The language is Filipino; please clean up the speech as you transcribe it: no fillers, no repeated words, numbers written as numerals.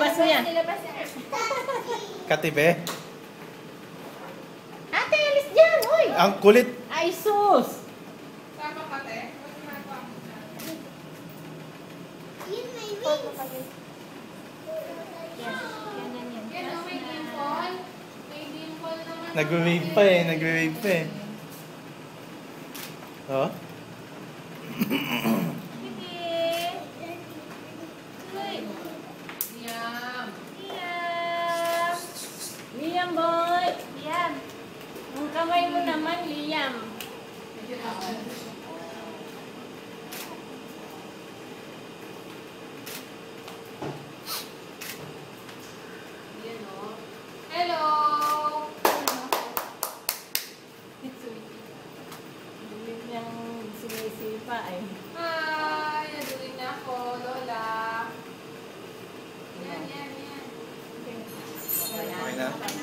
Nilabas mo yan. Katibe. Ate, alis dyan, uy! Ang kulit. Ay, sus! Tama ka, te? Yun, may wings. Yan, oh, may dimple. May dimple naman. Nagwe-wave pa eh. Nagwe-wave pa eh. Oh? Yum. Liam, boy! Liam! Ang kamay mo naman, Liam. Medyo tawal. Yan, oh. Hello! Hindi niyang sinisipa eh. Hi! Naduin na ako, Lola. Yan. Okay na?